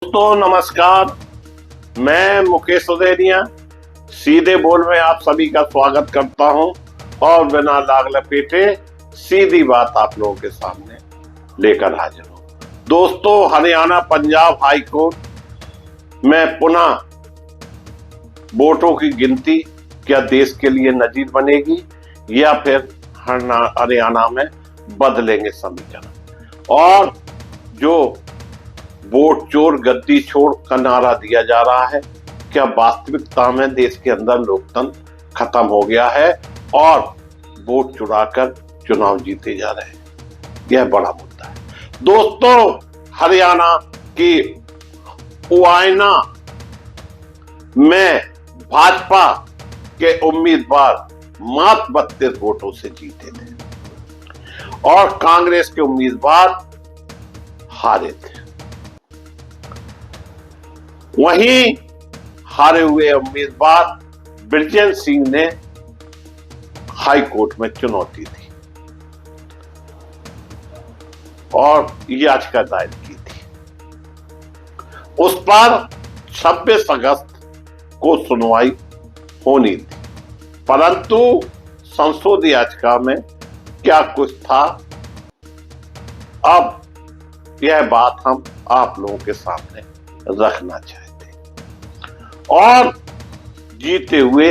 दोस्तों नमस्कार, मैं मुकेश सुदेनिया सीधे बोल में आप सभी का स्वागत करता हूं और बिना लाग लपेटे सीधी बात आप लोगों के सामने लेकर हाजिर हूं। दोस्तों, हरियाणा पंजाब हाई कोर्ट में पुनः वोटों की गिनती क्या देश के लिए नजीर बनेगी या फिर हरियाणा में बदलेंगे समीकरण। और जो वोट चोर गद्दी छोड़ का नारा दिया जा रहा है, क्या वास्तविकता में देश के अंदर लोकतंत्र खत्म हो गया है और वोट चुराकर चुनाव जीते जा रहे हैं? यह बड़ा मुद्दा है। दोस्तों, हरियाणा की उआयना में भाजपा के उम्मीदवार मात्र 32 वोटों से जीते थे और कांग्रेस के उम्मीदवार हारे थे। वहीं हारे हुए उम्मीदवार बृजेश सिंह ने हाई कोर्ट में चुनौती दी और याचिका दायर की थी। उस पर 26 अगस्त को सुनवाई होनी थी, परंतु संशोधित याचिका में क्या कुछ था, अब यह बात हम आप लोगों के सामने रखना चाहते और जीते हुए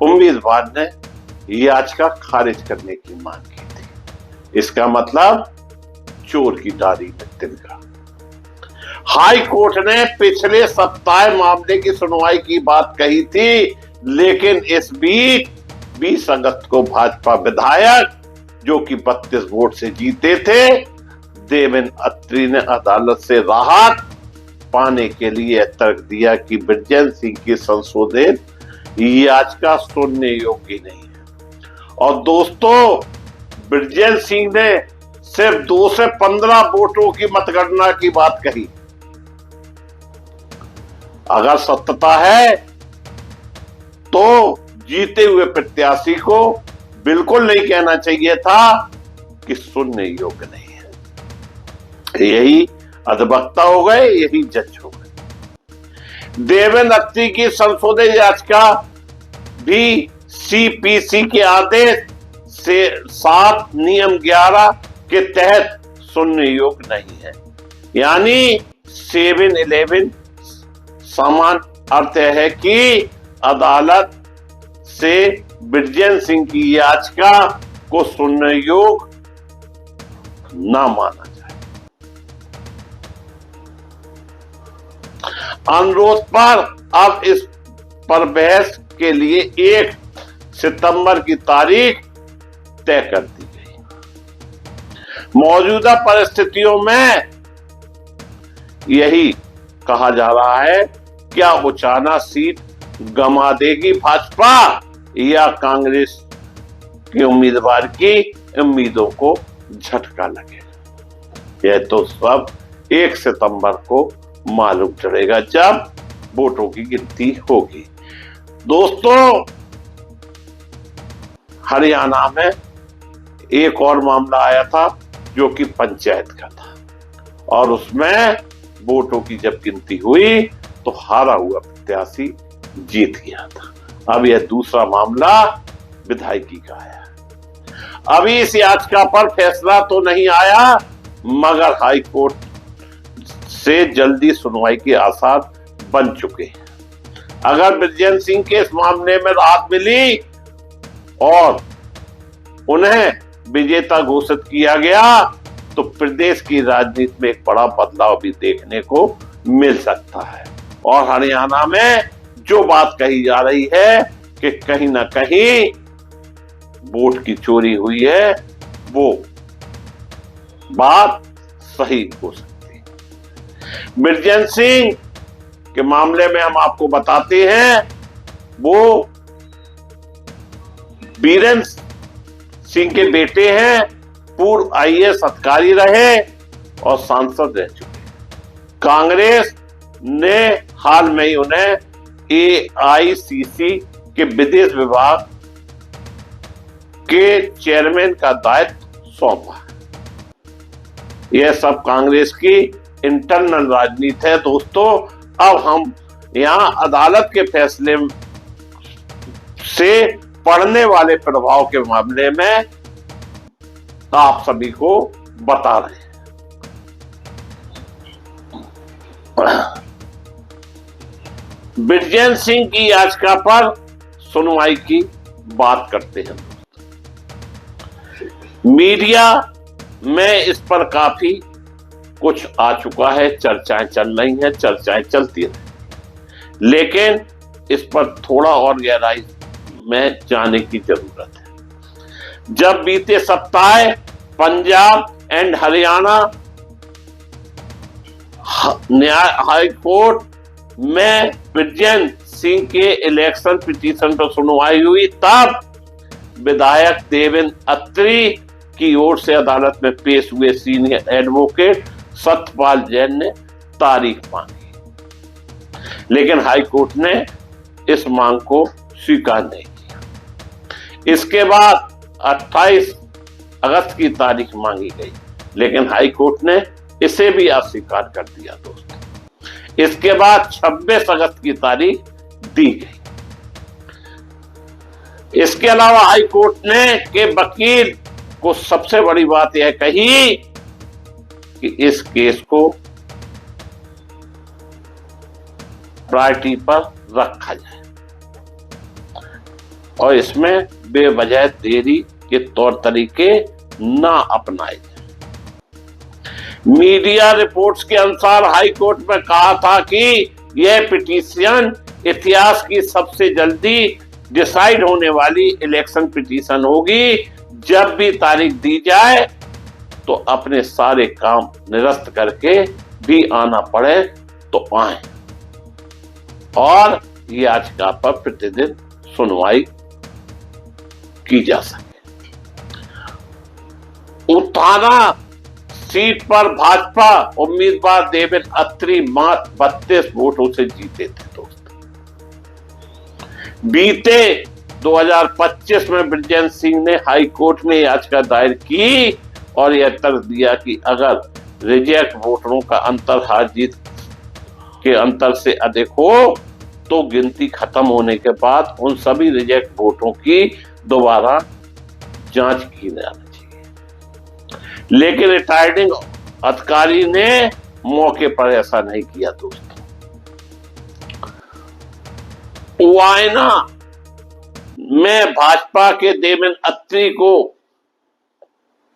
उम्मीदवार ने याचिका खारिज करने की मांग की थी। इसका मतलब चोर की दाढ़ी में तिनका। हाई कोर्ट ने पिछले सप्ताह मामले की सुनवाई की बात कही थी, लेकिन इस बीच 20 अगस्त को भाजपा विधायक जो कि 32 वोट से जीते थे, देवेंद्र अत्री ने अदालत से राहत पाने के लिए तर्क दिया कि बृजेश सिंह की संशोधित याचिका सुनने योग्य नहीं है। और दोस्तों, बृजेश सिंह ने सिर्फ 2 से 15 वोटों की मतगणना की बात कही। अगर सत्यता है तो जीते हुए प्रत्याशी को बिल्कुल नहीं कहना चाहिए था कि सुनने योग्य नहीं है। यही अधिवक्ता हो गए, यही जज हो गए। देवेंद्र अत्री की संशोधित याचिका भी सीपीसी के आदेश से 7 नियम 11 के तहत सुनने योग्य नहीं है। यानी 7-11 समान अर्थ है कि अदालत से बृजेश सिंह की याचिका को सुनने योग्य ना माना जाए। अनुरोध पर अब इस पर बहस के लिए 1 सितंबर की तारीख तय कर दी गई। मौजूदा परिस्थितियों में यही कहा जा रहा है, क्या उचाना सीट गंवा देगी भाजपा या कांग्रेस के उम्मीदवार की उम्मीदों को झटका लगेगा? यह तो सब 1 सितंबर को मालूम चलेगा जब वोटों की गिनती होगी। दोस्तों, हरियाणा में एक और मामला आया था जो कि पंचायत का था और उसमें वोटों की जब गिनती हुई तो हारा हुआ प्रत्याशी जीत गया था। अब यह दूसरा मामला विधायकी का है। अभी इस याचिका पर फैसला तो नहीं आया, मगर हाई कोर्ट से जल्दी सुनवाई के आसार बन चुके हैं। अगर बृजेश सिंह के इस मामले में राहत मिली और उन्हें विजेता घोषित किया गया तो प्रदेश की राजनीति में एक बड़ा बदलाव भी देखने को मिल सकता है। और हरियाणा में जो बात कही जा रही है कि कहीं ना कहीं वोट की चोरी हुई है, वो बात सही हो सकती है। बृजेश सिंह के मामले में हम आपको बताते हैं, वो बीरेंद्र सिंह के बेटे हैं, पूर्व आईएएस अधिकारी रहे और सांसद रह चुके। कांग्रेस ने हाल में ही उन्हें एआईसीसी के विदेश विभाग के चेयरमैन का दायित्व सौंपा। यह सब कांग्रेस की इंटरनल राजनीति है दोस्तों। अब हम यहाँ अदालत के फैसले से पड़ने वाले प्रभाव के मामले में आप सभी को बता रहे हैं। ब्रिजेश सिंह की याचिका पर सुनवाई की बात करते हैं। मीडिया में इस पर काफी कुछ आ चुका है, चर्चाएं चल रही हैं, चर्चाएं चलती हैं, लेकिन इस पर थोड़ा और गहराई में जाने की जरूरत है। जब बीते सप्ताह Punjab and Haryana high court में ब्रिजेश सिंह के इलेक्शन पिटीशन पर सुनवाई हुई, तब विधायक देवेंद्र अत्री की ओर से अदालत में पेश हुए सीनियर एडवोकेट सत्यपाल जैन ने तारीख मांगी, लेकिन हाई कोर्ट ने इस मांग को स्वीकार नहीं किया। इसके बाद 28 अगस्त की तारीख मांगी गई, लेकिन हाई कोर्ट ने इसे भी अस्वीकार कर दिया दोस्तों। इसके बाद 26 अगस्त की तारीख दी गई। इसके अलावा हाई कोर्ट ने के वकील को सबसे बड़ी बात यह कही कि इस केस को प्रायोरिटी पर रखा जाए और इसमें बेवजह देरी के तौर तरीके ना अपनाए जाए। मीडिया रिपोर्ट्स के अनुसार हाई कोर्ट में कहा था कि यह पिटीशन इतिहास की सबसे जल्दी डिसाइड होने वाली इलेक्शन पिटीशन होगी। जब भी तारीख दी जाए तो अपने सारे काम निरस्त करके भी आना पड़े तो आए और याचिका पर प्रतिदिन सुनवाई की जा सके। उत्थाना सीट पर भाजपा उम्मीदवार देवेंद्र अत्री मात्र 32 वोटों से जीते थे दोस्तों। बीते 2025 में ब्रिजेश सिंह ने हाई कोर्ट में याचिका दायर की और यह तर्क दिया कि अगर रिजेक्ट वोटरों का अंतर हार जीत के अंतर से अधिक हो तो गिनती खत्म होने के बाद उन सभी रिजेक्ट वोटों की दोबारा जांच की जानी चाहिए, लेकिन रिटायरिंग अधिकारी ने मौके पर ऐसा नहीं किया दोस्तों। वायना में भाजपा के देवेंद्र अत्री को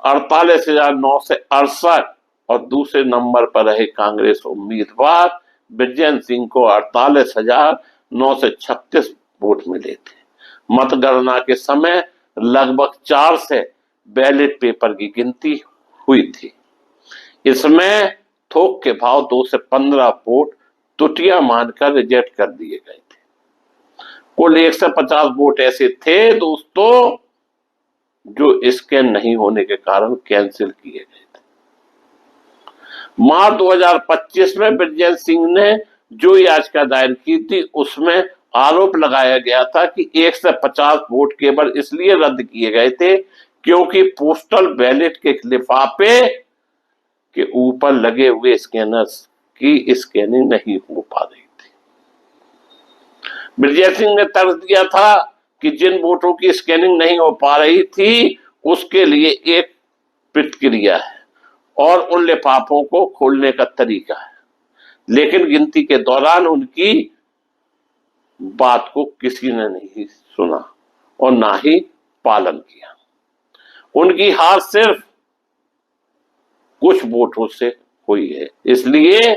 48,968 और दूसरे नंबर पर रहे कांग्रेस उम्मीदवार ब्रिजेश सिंह को 48,936 वोट मिले थे। मतगणना के समय लगभग 4 से बैलेट पेपर की गिनती हुई थी। इसमें थोक के भाव 2 से 15 वोट त्रुटियां मानकर रिजेक्ट कर दिए गए थे। कुल 150 वोट ऐसे थे दोस्तों जो स्कैन नहीं होने के कारण कैंसिल किए गए थे। मार्च 2025 में ब्रिजेश सिंह ने जो याचिका दायर की थी उसमें आरोप लगाया गया था कि 1 से 50 वोट केवल इसलिए रद्द किए गए थे क्योंकि पोस्टल बैलेट के लिफाफे के ऊपर लगे हुए स्कैनर्स की स्कैनिंग नहीं हो पा रही थी। ब्रिजेश सिंह ने तर्क दिया था कि जिन वोटों की स्कैनिंग नहीं हो पा रही थी उसके लिए एक प्रतिक्रिया है और उन लिफाफों को खोलने का तरीका है, लेकिन गिनती के दौरान उनकी बात को किसी ने नहीं सुना और ना ही पालन किया। उनकी हार सिर्फ कुछ वोटों से हुई है, इसलिए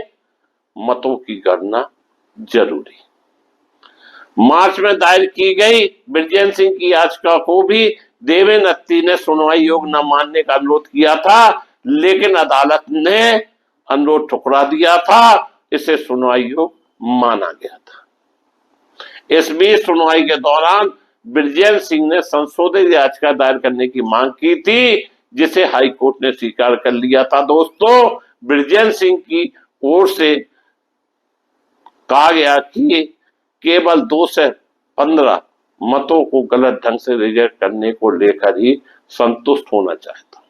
मतों की गणना जरूरी। मार्च में दायर की गई ब्रिजेश सिंह की याचिका को भी देवेंद्र अत्री ने सुनवाई योग्य न मानने का अनुरोध किया था, लेकिन अदालत ने अनुरोध ठुकरा दिया था। इसे सुनवाई योग्य माना गया था। इस बीच सुनवाई के दौरान ब्रिजेश सिंह ने संशोधित याचिका दायर करने की मांग की थी, जिसे हाई कोर्ट ने स्वीकार कर लिया था। दोस्तों, ब्रिजेश सिंह की ओर से कहा गया कि केवल 2 से 15 मतों को गलत ढंग से रिजेक्ट करने को लेकर ही संतुष्ट होना चाहता।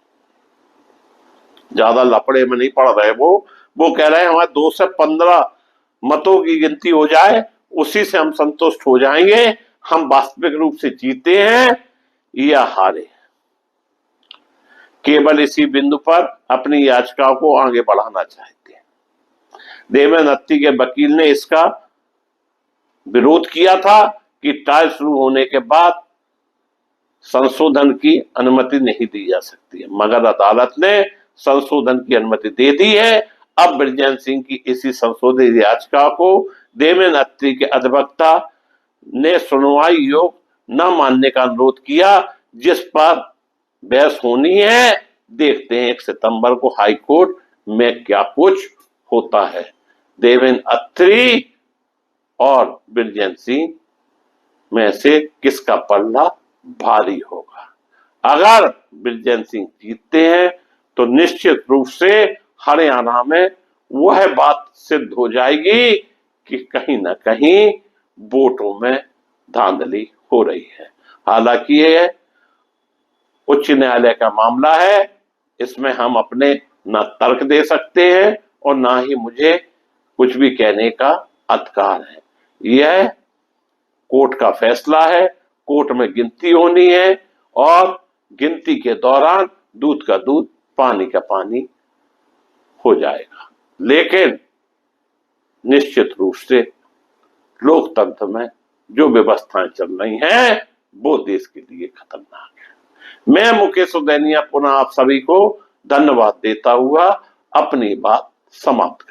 ज्यादा लफड़े में नहीं पड़ रहे वो, वो कह रहे हैं हमारे 2 से 15 मतों की गिनती हो जाए, उसी से हम संतुष्ट हो जाएंगे, हम वास्तविक रूप से जीते हैं या हारे। केवल इसी बिंदु पर अपनी याचिका को आगे बढ़ाना चाहते हैं। देवेंद्र अत्री के वकील ने इसका विरोध किया था कि ट्रायल शुरू होने के बाद संशोधन की अनुमति नहीं दी जा सकती है, मगर अदालत ने संशोधन की अनुमति दे दी है। अब बृजेंद्र सिंह की इसी संशोधित याचिका को देवेंद्र अत्री के अधिवक्ता ने सुनवाई योग्य न मानने का अनुरोध किया, जिस पर बहस होनी है। देखते हैं 1 सितंबर को हाई कोर्ट में क्या कुछ होता है। देवेंद्र अत्री और बृजेंद्र सिंह में से किसका पल्ला भारी होगा। अगर बृजेंद्र सिंह जीतते हैं तो निश्चित रूप से हरियाणा में वह बात सिद्ध हो जाएगी कि कहीं ना कहीं वोटों में धांधली हो रही है। हालांकि यह उच्च न्यायालय का मामला है, इसमें हम अपने न तर्क दे सकते हैं और ना ही मुझे कुछ भी कहने का अधिकार है। यह कोर्ट का फैसला है, कोर्ट में गिनती होनी है और गिनती के दौरान दूध का दूध पानी का पानी हो जाएगा। लेकिन निश्चित रूप से लोकतंत्र में जो व्यवस्थाएं चल रही हैं वो देश के लिए खतरनाक है। मैं मुकेश उदैनिया पुनः आप सभी को धन्यवाद देता हुआ अपनी बात समाप्त